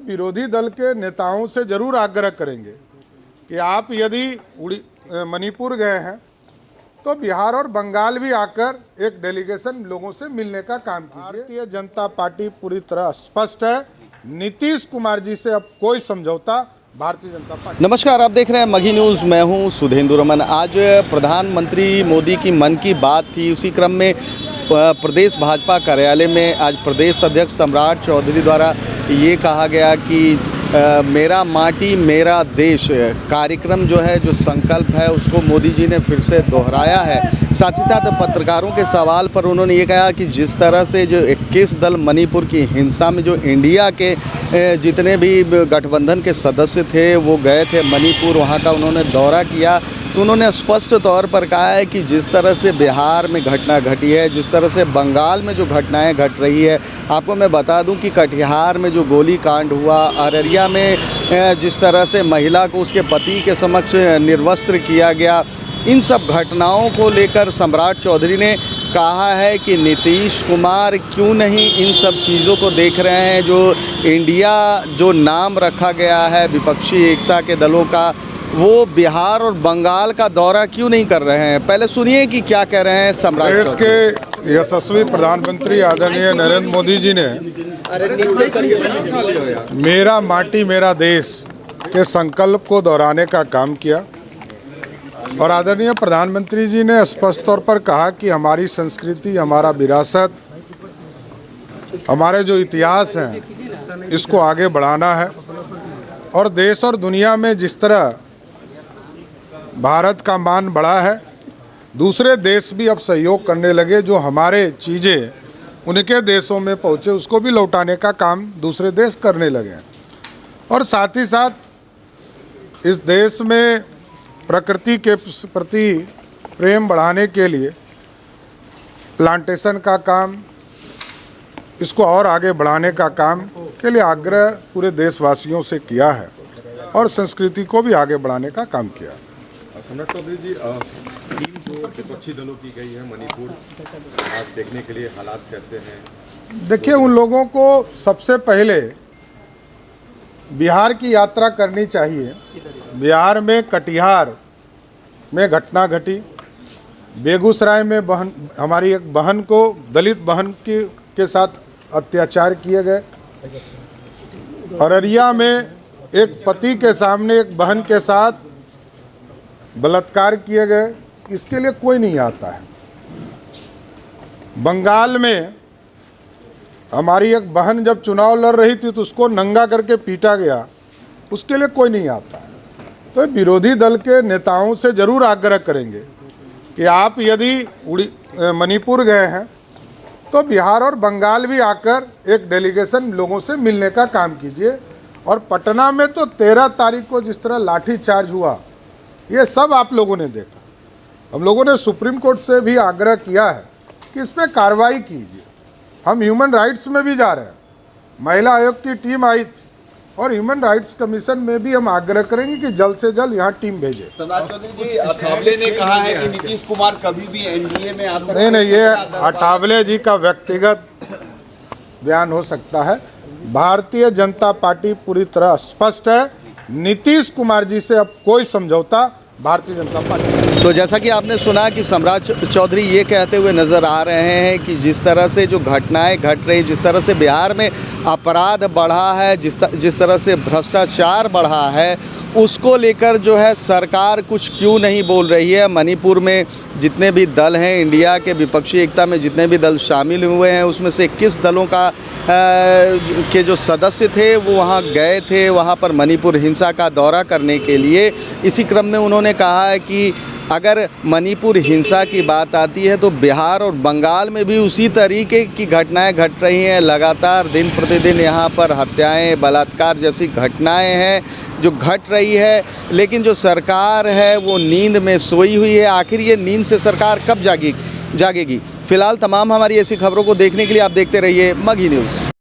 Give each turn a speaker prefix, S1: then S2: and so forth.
S1: विरोधी दल के नेताओं से जरूर आग्रह करेंगे कि आप यदि मणिपुर गए हैं तो बिहार और बंगाल भी आकर एक डेलीगेशन लोगों से मिलने का काम कीजिए। भारतीय जनता पार्टी पूरी तरह स्पष्ट है, नीतीश कुमार जी से अब कोई समझौता भारतीय जनता पार्टी।
S2: नमस्कार, आप देख रहे हैं मघी न्यूज़। मैं हूं सुधेंदु रमन। आज प्रधानमंत्री मोदी की मन की बात थी, उसी क्रम में प्रदेश भाजपा कार्यालय में आज प्रदेश अध्यक्ष सम्राट चौधरी द्वारा ये कहा गया कि मेरा माटी मेरा देश कार्यक्रम जो है, जो संकल्प है, उसको मोदी जी ने फिर से दोहराया है। साथ ही साथ पत्रकारों के सवाल पर उन्होंने ये कहा कि जिस तरह से जो 21 दल मणिपुर की हिंसा में जो इंडिया के जितने भी गठबंधन के सदस्य थे वो गए थे मणिपुर, वहाँ का उन्होंने दौरा किया, तो उन्होंने स्पष्ट तौर पर कहा है कि जिस तरह से बिहार में घटना घटी है, जिस तरह से बंगाल में जो घटनाएं घट रही है। आपको मैं बता दूं कि कटिहार में जो गोली कांड हुआ, अररिया में जिस तरह से महिला को उसके पति के समक्ष निर्वस्त्र किया गया, इन सब घटनाओं को लेकर सम्राट चौधरी ने कहा है कि नीतीश कुमार क्यों नहीं इन सब चीज़ों को देख रहे हैं। जो इंडिया जो नाम रखा गया है विपक्षी एकता के दलों का, वो बिहार और बंगाल का दौरा क्यों नहीं कर रहे हैं। पहले सुनिए कि क्या कह रहे हैं सम्राट।
S1: देश के यशस्वी प्रधानमंत्री आदरणीय नरेंद्र मोदी जी ने मेरा माटी मेरा देश के संकल्प को दोहराने का काम किया और आदरणीय प्रधानमंत्री जी ने स्पष्ट तौर पर कहा कि हमारी संस्कृति, हमारा विरासत, हमारे जो इतिहास हैं, इसको आगे बढ़ाना है। और देश और दुनिया में जिस तरह भारत का मान बढ़ा है, दूसरे देश भी अब सहयोग करने लगे। जो हमारे चीज़ें उनके देशों में पहुँचे उसको भी लौटाने का काम दूसरे देश करने लगे। और साथ ही साथ इस देश में प्रकृति के प्रति प्रेम बढ़ाने के लिए प्लांटेशन का काम, इसको और आगे बढ़ाने का काम के लिए आग्रह पूरे देशवासियों से किया है और संस्कृति को भी आगे बढ़ाने का काम किया।
S3: सम्राट चौधरी जी, टीम जो विपक्षी दलों की गई है मणिपुर, आज देखने के लिए हालात कैसे हैं?
S1: देखिए, उन लोगों को सबसे पहले बिहार की यात्रा करनी चाहिए। बिहार में कटिहार में घटना घटी, बेगूसराय में हमारी एक बहन को, दलित बहन के साथ अत्याचार किए गए, अररिया में एक पति के सामने एक बहन के साथ बलात्कार किए गए, इसके लिए कोई नहीं आता है। बंगाल में हमारी एक बहन जब चुनाव लड़ रही थी तो उसको नंगा करके पीटा गया, उसके लिए कोई नहीं आता है। तो विरोधी दल के नेताओं से जरूर आग्रह करेंगे कि आप यदि मणिपुर गए हैं तो बिहार और बंगाल भी आकर एक डेलीगेशन लोगों से मिलने का काम कीजिए। और पटना में तो 13 तारीख को जिस तरह लाठीचार्ज हुआ, ये सब आप लोगों ने देखा। हम लोगों ने सुप्रीम कोर्ट से भी आग्रह किया है कि इस पर कार्रवाई कीजिए। हम ह्यूमन राइट्स में भी जा रहे हैं, महिला आयोग की टीम आई थी और ह्यूमन राइट्स कमीशन में भी हम आग्रह करेंगे कि जल्द से जल्द यहाँ टीम भेजे।
S4: सम्राट चौधरी जी, अठावले ने कहा है कि नीतीश कुमार कभी भी एनडीए में आ सकते हैं।
S1: नहीं, ये अठावले जी का व्यक्तिगत बयान हो सकता है। भारतीय जनता पार्टी पूरी तरह स्पष्ट है, नीतीश कुमार जी से अब कोई समझौता भारतीय जनता पार्टी।
S2: तो जैसा कि आपने सुना कि सम्राट चौधरी ये कहते हुए नज़र आ रहे हैं कि जिस तरह से जो घटनाएं घट रही, जिस तरह से बिहार में अपराध बढ़ा है, जिस तरह से भ्रष्टाचार बढ़ा है, उसको लेकर जो है सरकार कुछ क्यों नहीं बोल रही है। मणिपुर में जितने भी दल हैं, इंडिया के विपक्षी एकता में जितने भी दल शामिल हुए हैं, उसमें से 21 दलों का के जो सदस्य थे वो वहाँ गए थे, वहाँ पर मणिपुर हिंसा का दौरा करने के लिए। इसी क्रम में उन्होंने कहा है कि अगर मणिपुर हिंसा की बात आती है तो बिहार और बंगाल में भी उसी तरीके की घटनाएं घट रही हैं। लगातार दिन प्रतिदिन यहाँ पर हत्याएं, बलात्कार जैसी घटनाएं हैं जो घट रही है, लेकिन जो सरकार है वो नींद में सोई हुई है। आखिर ये नींद से सरकार कब जागेगी? फिलहाल तमाम हमारी ऐसी खबरों को देखने के लिए आप देखते रहिए मघी न्यूज़।